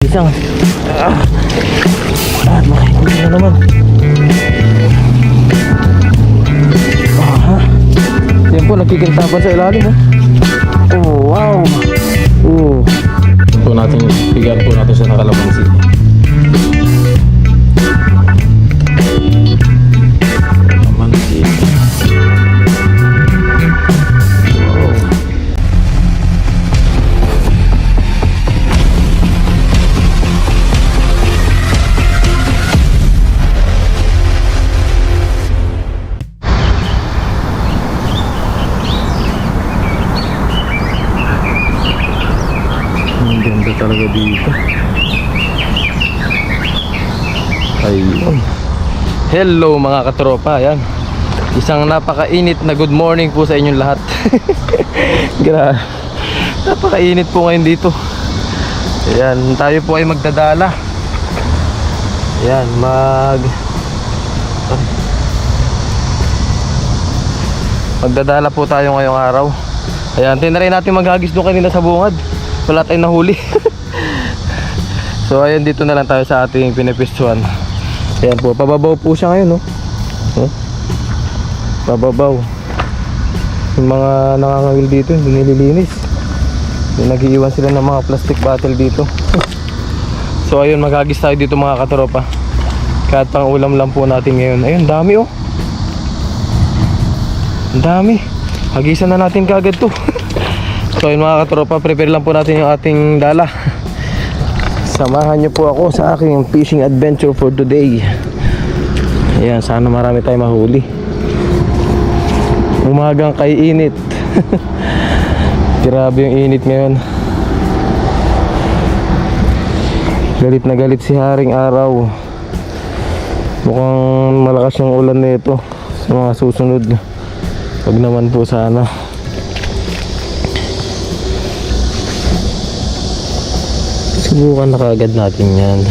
isang makikita na naman. Yan po, nagkikintapan sa ilalim, oh. Oh, wow. Oh. Po natin, bigyan po natin siya ng kalamansi. Kalamansi. Oh. Ang ganda talaga dito. Ayun. Hello mga katropa. Ayan, isang napakainit na good morning po sa inyong lahat. Grabe, napakainit po ngayon dito. Ayan, tayo po ay magdadala. Ayan, magdadala po tayo ngayong araw. Ayan, tinry natin maghagis doon kanina sa bungad. Wala tayong nahuli. So ayan, dito na lang tayo sa ating pinipistuan. Ayan po, pababaw po siya ngayon, no? Pababaw. Yung mga nangangawil dito, hindi nililinis. Nag-iiwan sila ng mga plastic bottle dito. So ayun, maghagis tayo dito mga katropa. Kahit pang ulam lang po natin ngayon. Ayun, dami, oh. Ang dami. Hagisan na natin kaagad to. So ayun mga katropa, prepare lang po natin yung ating dala. Samahan nyo po ako sa aking fishing adventure for today. Ayan, sana marami tayong mahuli. Umagang kay init. Grabe yung init ngayon. Galit na galit si Haring Araw. Mukhang malakas yung ulan nito sa mga susunod. Wag naman po sana. Subukan na kaagad natin yan.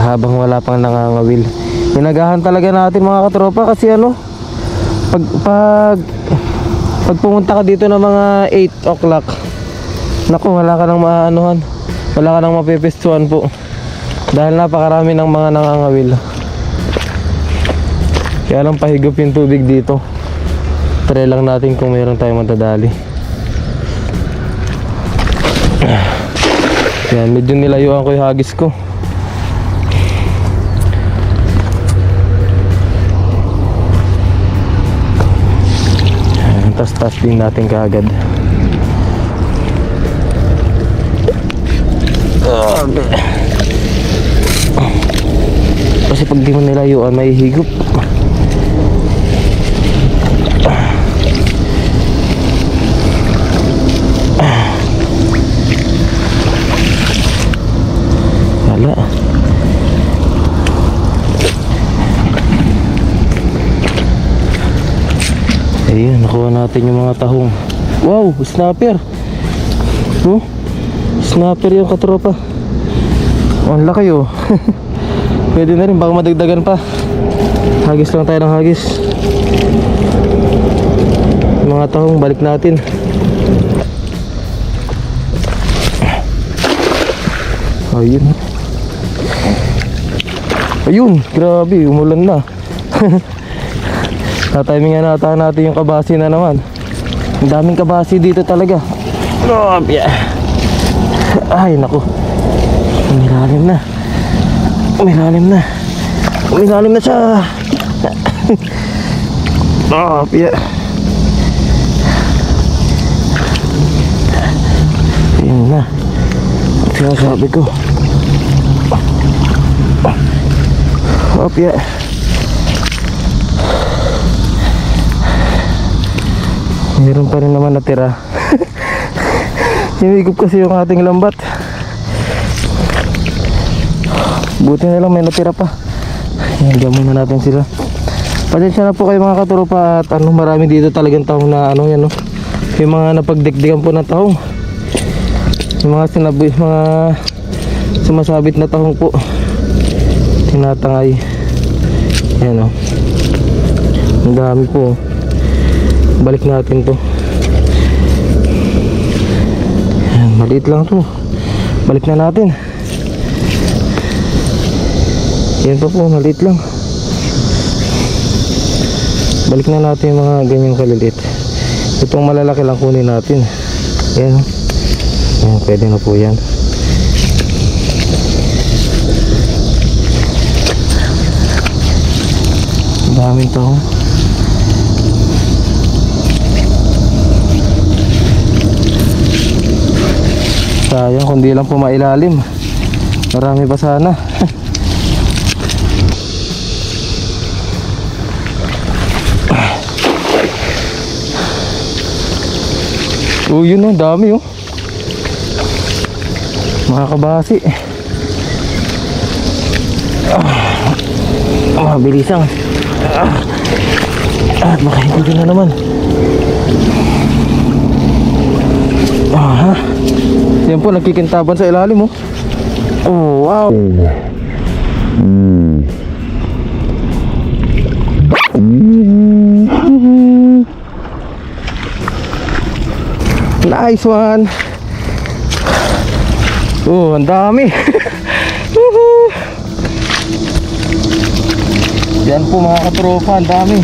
Habang wala pang nangangawil. Inagahan talaga natin mga katropa kasi ano, pag pumunta ka dito ng mga 8 o'clock, naku, wala ka nang maanuhan, wala ka nang mapipistuan po dahil napakarami ng mga nangangawil. Kaya lang pahigop yung tubig dito. Try lang natin kung mayroon tayong matadali. Yan, medyo nilayuan ko yung hagis ko. Tas-tas din natin kaagad. Kasi pag di mo nilayuan, may higop. Wala. Ayun, nakuha natin yung mga tahong. Wow, snapper. Snapper yung katropa. Ang laki, oh. Pwede na rin, baka madagdagan pa. Hagis lang tayo ng hagis. Yung mga tahong, balik natin. Ayun. Ayun, grabe, umulan na. Natimingan natin yung kabasi na naman. Ang daming kabasi dito talaga. Grabe. Ay, naku. Umilalim na. Umilalim na. Umilalim na siya. Grabe. Ayun na. Sinasabi ko. Grabe. Meron pa rin naman natira. Hinigop kasi yung ating lambat. Buti na lang may natira pa. Hanggang muna natin sila. Pasensya na po kayo mga katropa. At marami dito talagang tahong na yan, no? Yung mga napagdikdikan po ng tahong. Yung mga mga sumasabit na tahong po. Tinatangay. Ayan, no? Ang dami po. Balik natin to. Maliit lang to. Balik na natin. Yan pa po, maliit lang. Balik na natin yung mga ganyang kaliliit. Itong malalaki lang kunin natin. Yan. Yan, pwede na po yan. Daming tahong. Sayang kung di lang po mailalim. Marami pa sana. Oh, yun oh, dami oh. Mga kabasi. Mabilisang. At makahintay na naman. Yan po, nagkikintaban sa ilalim oh. Oh, wow. Nice one. Oh, ang dami. Yan po mga katropa, ang dami.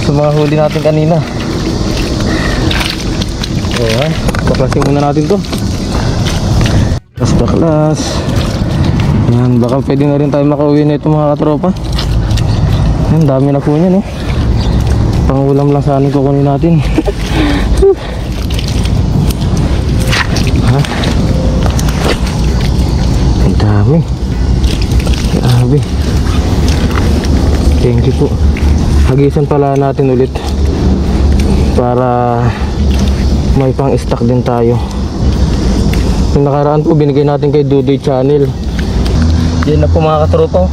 Sa mga huli natin kanina. Oh, ha. Baklasin muna natin to. Baklas. Yan, baka pwede na rin tayo makauwi na ito mga katropa. Yan, dami na po niyan eh. Pangulam lang sana kukunin natin. Ha? Ang dami. Grabe. Thank you po. Hagisan pala natin ulit para may pang stock din tayo. Yung nakaraan po binigay natin kay Dudoy Channel. Yan na po mga katropa.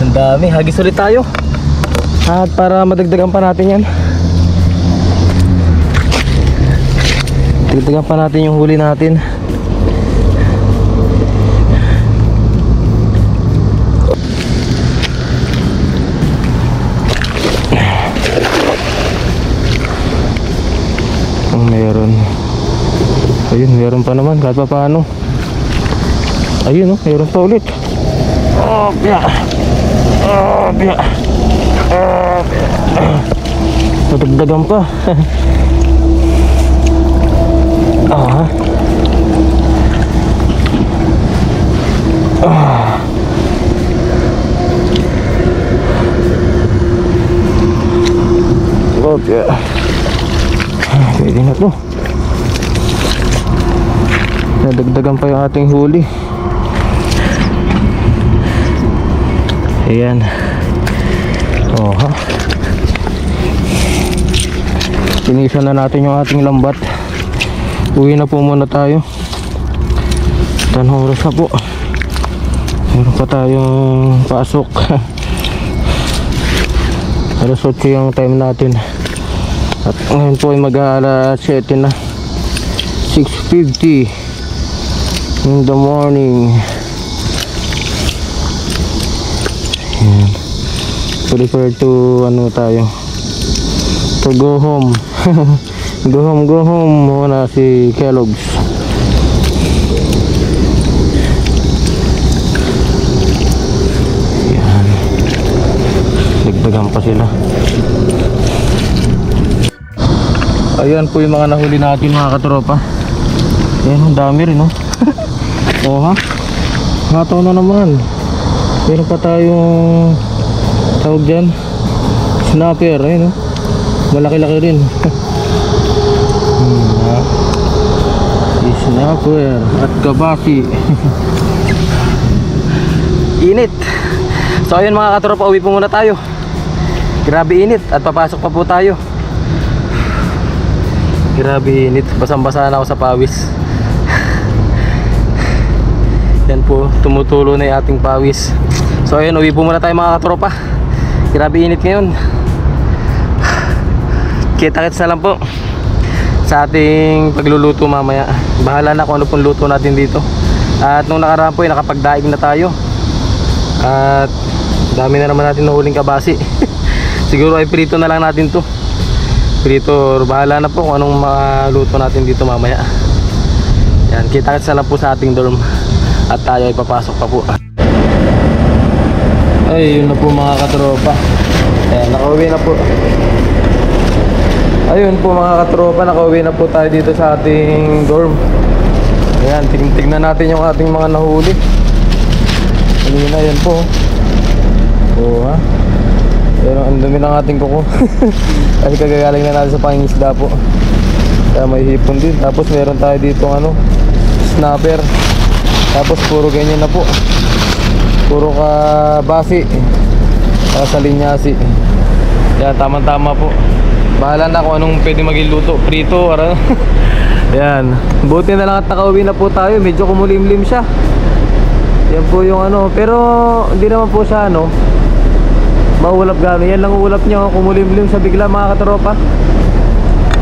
Ang dami. Hagis ulit tayo. At para madagdagan pa natin yan, dagdagan pa natin yung huli natin. Meron. Ayun, meron pa naman kahit pa paano. Ayun oh, meron pa ulit. Oh, biya. Oh, biya. Oh, biya. Nadagdagan pa. Ah. Ah. Oh, biya. Pwede na to. Nadagdagan pa yung ating huli. Ayan. Oh, ha. Tinisan na natin yung ating lambat. Uwi na po muna tayo. Tanong oras na po. Meron pa tayong pasok. Alas 8 yung time natin. At ngayon po ay mag-aalas 7 na. 6:50 in the morning. Ayan. Prefer to ano tayo, to go home. Go home muna si Kellogg's. Ayan. Dagdagan pa sila. Ayan po yung mga nahuli natin mga katropa. Ayan, ang dami rin oh. Oh ha. Hataw na naman. Meron pa tayong tawag dyan, snapper. Ayan oh. Malaki-laki rin. Snapper at kabasi. Init. So ayun mga katropa, uwi po muna tayo. Grabe init at papasok pa po tayo. Grabe init, basang-basa na ako sa pawis. Yan po, tumutulo na yung ating pawis. So ayun, uwi po muna tayo mga katropa. Grabe init ngayon. Kita-kits na lang po sa ating pagluluto mamaya. Bahala na kung ano pong luto natin dito. At nung nakaraan po ay nakapagdaig na tayo. At dami na naman natin nahuling kabasi. Siguro ay prito na lang natin to. prito, bahala na po kung anong maluto natin dito mamaya. Yan, kita-kits na lang po sa ating dorm at tayo ay papasok pa po. Ay, yun na po mga katropa. Ayan, nakauwi na po. Ayun po mga katropa, nakauwi na po tayo dito sa ating dorm. Ayan, tignan natin yung ating mga nahuli. Kanina, yan po. Oo ha. Pero ang dumi ng ating kuko. Kasi kagagaling na natin sa pangingisda po. Kaya may hipon din. Tapos meron tayo dito snapper. Tapos puro ganyan na po. Puro kabasi. Sa linyasi. Kaya tama-tama po. Bahala na kung anong pwede maging luto. Prito, ano. Yan. Buti na lang at nakauwi na po tayo. Medyo kumulimlim siya. Yan po yung pero hindi naman po siya maulap gano'n. Yan lang ulap niya, kumulimlim sa bigla mga katropa.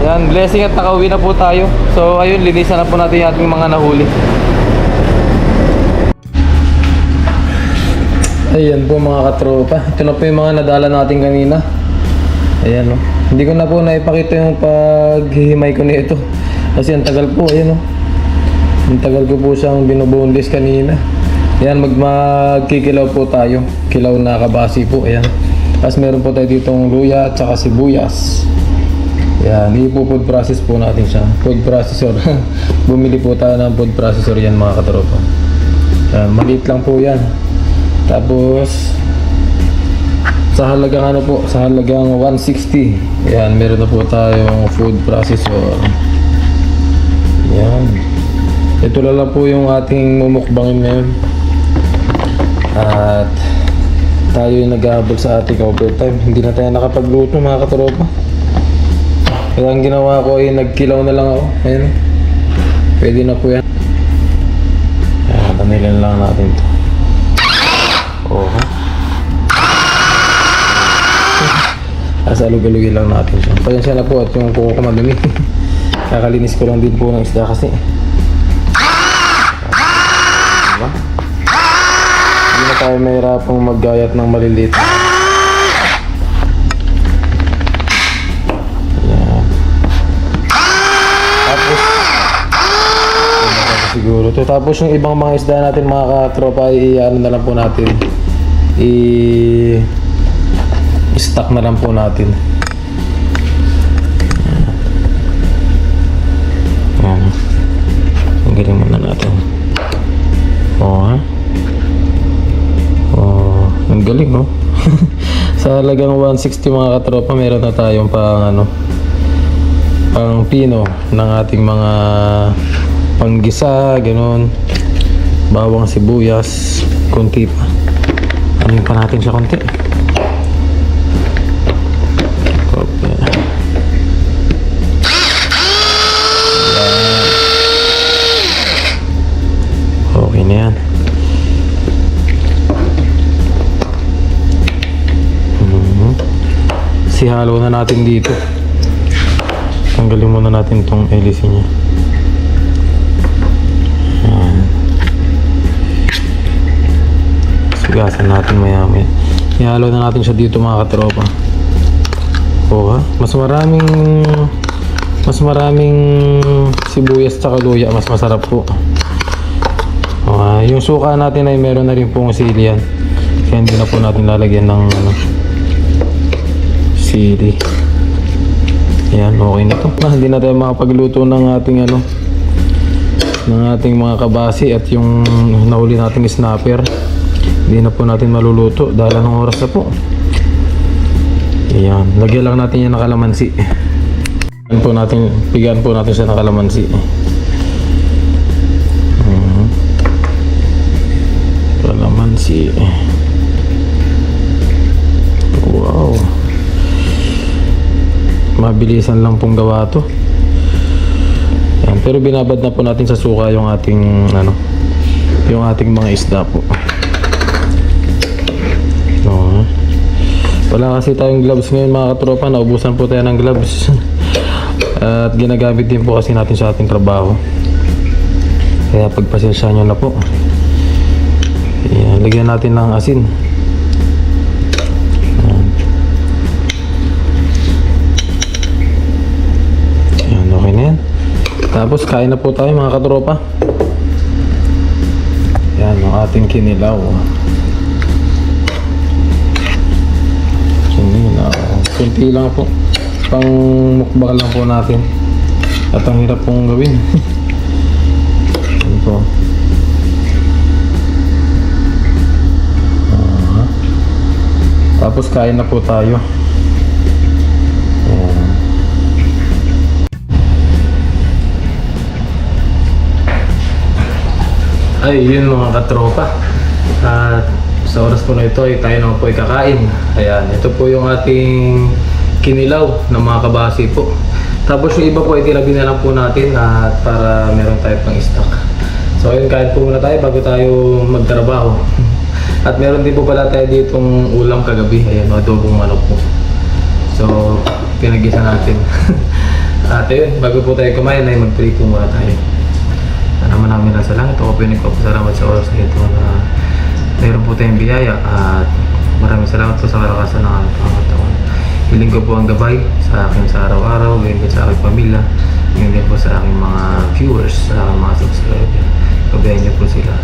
Yan, blessing at nakauwi na po tayo. So ayun, linisan na po natin yung ating mga nahuli. Ayan po mga katropa. Ito na po yung mga nadala natin kanina. Ayan Hindi ko na po naipakita yung paghihimay ko nito. Kasi ang tagal po, ayan Ang tagal ko po siyang binoboneless kanina. Ayan, magkikilaw po tayo. Kilaw na kabasi po, ayan. Tapos meron po tayo ditong luya at saka sibuyas. Ayan, ipo-food process po natin siya. Food processor. Bumili po tayo ng food processor yan mga katropa. Ayan, maliit lang po yan. Tapos sa halagang sa halagang 160. Ayan, meron na po tayong food processor. Ayan. Ito lang po yung ating mumukbangin ngayon. At tayo yung nag-aabot sa ating overtime. Hindi na tayo nakapagluto mga katropa. Kaya ang ginawa ko ay nagkilaw na lang ako. Ayan. Pwede na po yan. Ayan, tanilan lang natin ito. Asalug-alugin lang natin siya. Pasensya na po at yung kuko ko madumi. Kakalinis ko lang din po ng isda kasi. Diba? Hindi na tayo mahirapang maggayat ng maliliit. Ayan. Tapos siguro to. Tapos yung ibang mga isda natin mga katropa ay na lang po natin. I-stock na lang po natin. Ayan. Ang galing muna natin. Ang galing Sa halagang 160 mga katropa, meron na tayong pang pino ng ating mga panggisa, ganun. Bawang sibuyas, konti pa. Anin pa natin siya konti. Okay. Okay na yan. Sihalo na natin dito. Tanggalin muna natin itong hélice niya. Sugasan natin maya-maya. Ihalo na natin siya dito mga katropa. Mas maraming sibuyas tsaka luya, mas masarap po. Yung suka natin ay meron na rin pong sili yan. Kaya hindi na po natin lalagyan ng sili. Ayan, okay na to. Hindi na tayo makapagluto ng ating ng ating mga kabasi at yung nahuli nating snapper. Hindi na po natin maluluto dahil anong oras na po. Ayan, lagyan lang natin yan ng kalamansi. Bigyan po natin siya ng kalamansi. Kalamansi. Wow. Mabilisan lang pong gawa to. Ayan, pero binabad na po natin sa suka yung ating yung ating mga isda po. Wala kasi tayong gloves ngayon mga katropa. Naubusan po tayo ng gloves. At ginagamit din po kasi natin sa ating trabaho. Kaya pagpasensya nyo na po. Ayan, lagyan natin ng asin. Ayan. Tapos kain na po tayo mga katropa. Yan yung ating kinilaw. Kinilaw. Kunti lang po. Pang mukbang lang po natin. At ang hirap pong gawin. Yan po. Tapos kain na po tayo. Ayan. Ay, yun mga katropa. At sa oras po na ito ay tayo naman po ay kakain. Ayan, ito po yung ating kinilaw ng mga kabasi po. Tapos yung iba po ay tinabi na lang po natin at para meron tayo pang stock. So ayun, kain po muna tayo bago tayo magtrabaho. At meron din po pala tayo ditong ulam kagabi. Ayan, adobong manok po. So, pinag-isa natin. At ayun, bago po tayo kumain ay mag-pray po muna tayo. Naman namin nasa langit. Ako po yung nagpapasalamat sa oras na ito na mayroon po tayong biyaya at maraming salamat po sa karakasan ng aming pangatawan. Hiling ko po ang gabay sa akin sa araw-araw, ganyan din sa aking pamilya, ganyan din po sa aking mga viewers, sa aking mga subscriber. Gabayan niyo po sila.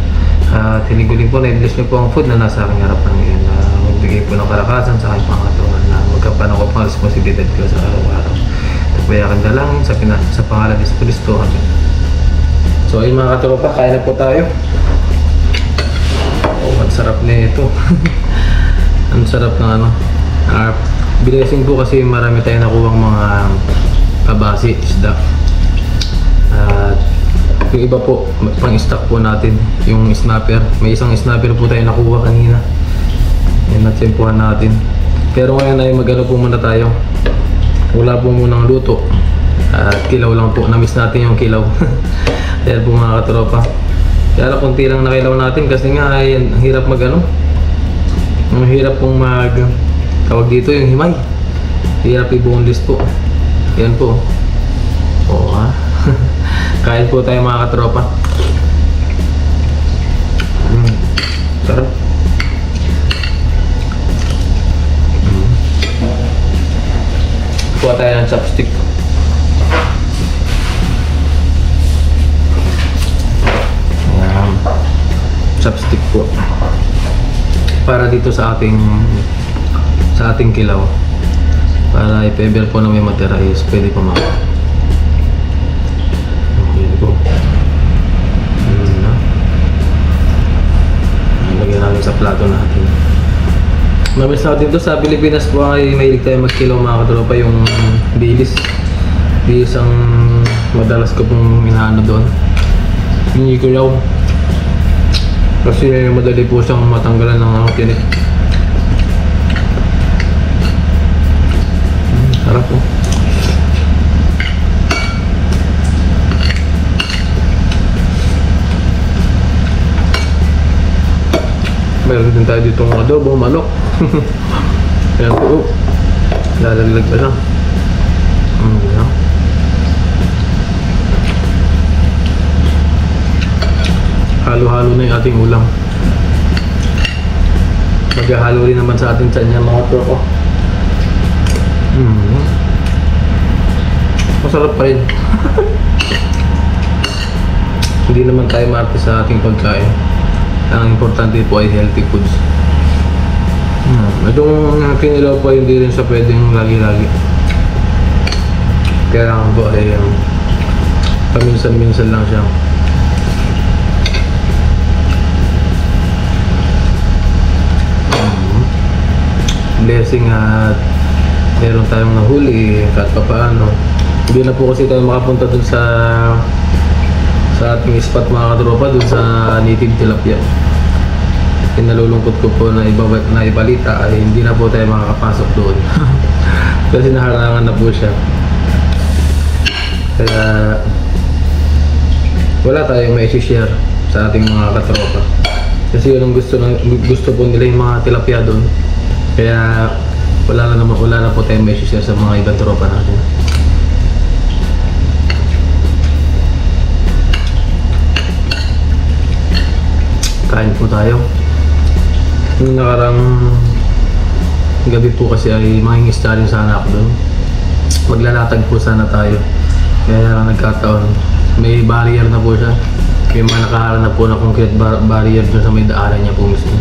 At hiling ko din po na i-bless niyo po ang food na nasa aking harapan ngayon na magbigay po ng karakasan sa aking pangatawan na magkapan ako pang responsibilidad ko sa araw-araw. Ito po yung aking dalangin sa pangalan ni Kristo. Amen. So ayun mga katropa, kain na po tayo. Oh, ang sarap na ito. Ang sarap ng ano. Blessing po kasi marami tayong nakuha mga kabasi, isda. At yung iba po, pang-stock po natin, yung snapper. May isang snapper po tayo nakuha kanina. Yan, natsimpuhan natin. Pero ngayon ay mag-ano po muna tayo. Wala po munang luto. At kilaw lang po. Na-miss natin yung kilaw. Ayan po mga katropa. Kaya lang kunti lang nakilaw natin kasi nga ay ang hirap mag ano. Ang hirap pong mag tawag dito yung himay. Hirap i-boneless po. Ayan po. Oo ha. Kain po tayo mga katropa. Sarap. Kuha tayo ng chopstick. Chopstick po para dito sa ating kilaw, para i-pebble po na may matira is pwede po maka pwede po. Lagyan namin sa plato natin. Mabis na dito sa Pilipinas po ay mahilig tayo magkilaw mga katropa, yung bilis ang madalas ko pong inaano doon, yung kilaw. Kasi madali po siyang matanggalan ng tinik. Sarap po. Meron din tayo ditong adobo, manok. Ayan po. Lalaglag pa lang. Ayan. Halo-halo na yung ating ulam. Maghahalo rin naman sa ating tiyan yan mga tropa. Masarap pa rin. Hindi naman tayo maarte sa ating pagkain. Ang importante po ay healthy foods. Itong kinilaw po hindi rin siya pwedeng lagi-lagi. Kailangan po ay paminsan-minsan lang siya. Blessing at meron tayong nahuli kahit pa paano. Hindi na po kasi tayo makapunta dun sa ating spot mga katropa, dun sa native tilapia. Nalulungkot ko po na ibalita ay hindi na po tayo makakapasok doon. Kasi naharangan na po siya. Kaya wala tayong mai-share sa ating mga katropa. Kasi yun ang gusto po nila yung mga tilapia doon. Kaya wala na po tayong mai-share sa mga ibang tropa natin. Kain po tayo. Yung nakarang gabi po kasi ay mangingista rin sana ako doon. Maglalatag po sana tayo. Kaya nagkataon may barrier na po siya. May mga nakaharap na po na concrete barrier dun sa may daanan niya po mismo.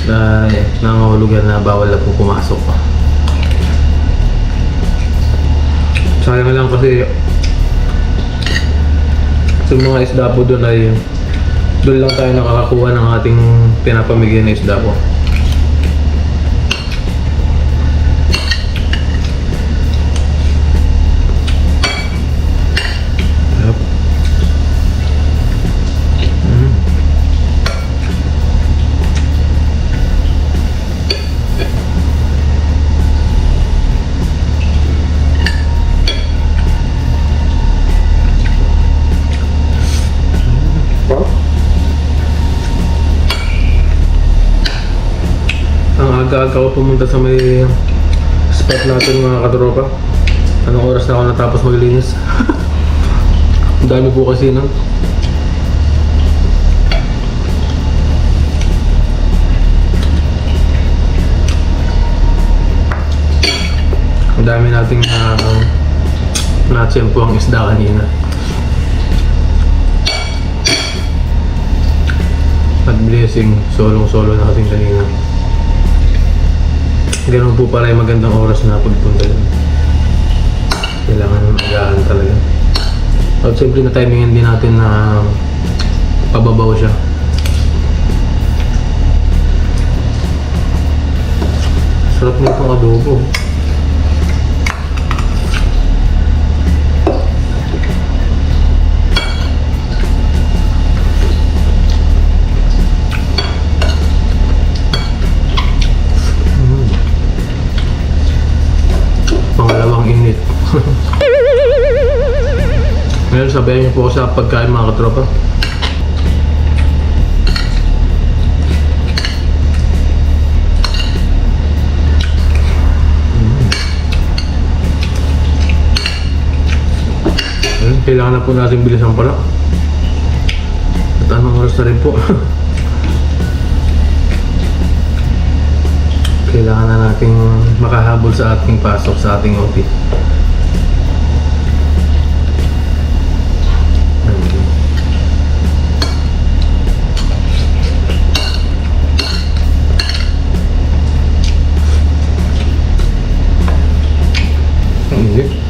Na nangahulugan na bawal na po pumasok. Sayang lang kasi sa mga isda po doon ay doon lang tayo nakakakuha ng ating pinapamigay na isda po. Yep. Ang aga-aga ko pumunta sa may spot natin mga katropa. Anong oras na ako natapos maglinis? Ang dami po kasi nun. Ang dami nating na-tsempo ang isda kanina. At blessing, solong-solo na kasing kanina. Ganun po pala yung magandang oras na pagpunta dun. Kailangan magahan talaga. At siyempre na timingan din natin na pababaw siya. Sarap nitong adobo. Pangalawang init. Ngayon sabayan niyo po ako sa pagkain mga katropa. Kailangan na po natin bilisan pala. At anong oras na rin po. Kailangan na nating makahabol sa ating pasok sa ating OT. Hindi.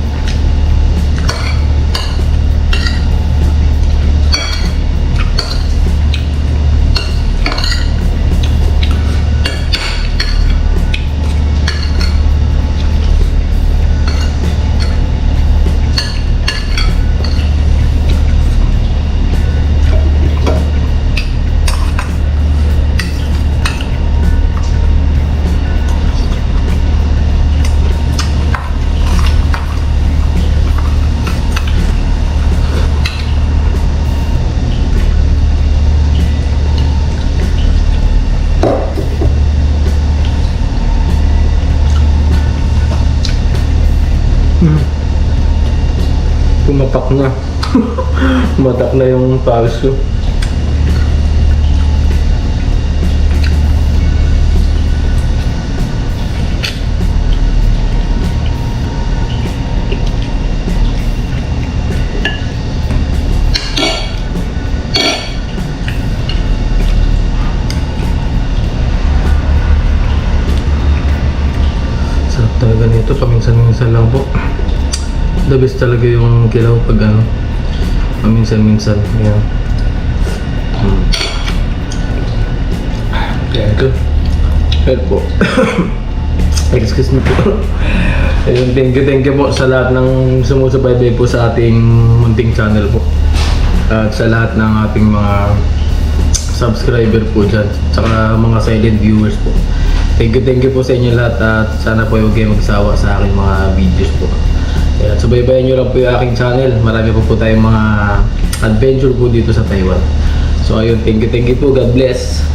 Pumatak na. Pumatak na yung pawis ko. Sarap talaga nito, paminsan-minsan lang po. The best talaga yung kilaw pag ano, paminsan-minsan. Yan. Yan ito. Yan po. Excuse me po. Ayun, thank you po sa lahat ng sumusubaybay po sa ating munting channel po. At sa lahat ng ating mga subscriber po dyan. Tsaka mga silent viewers po. Thank you po sa inyo lahat at sana po huwag kayo magsawa sa aking mga videos po. Kaya subaybayan nyo lang po yung aking channel. Marami po tayong mga adventure po dito sa Taiwan. So ayun, thank you po. God bless.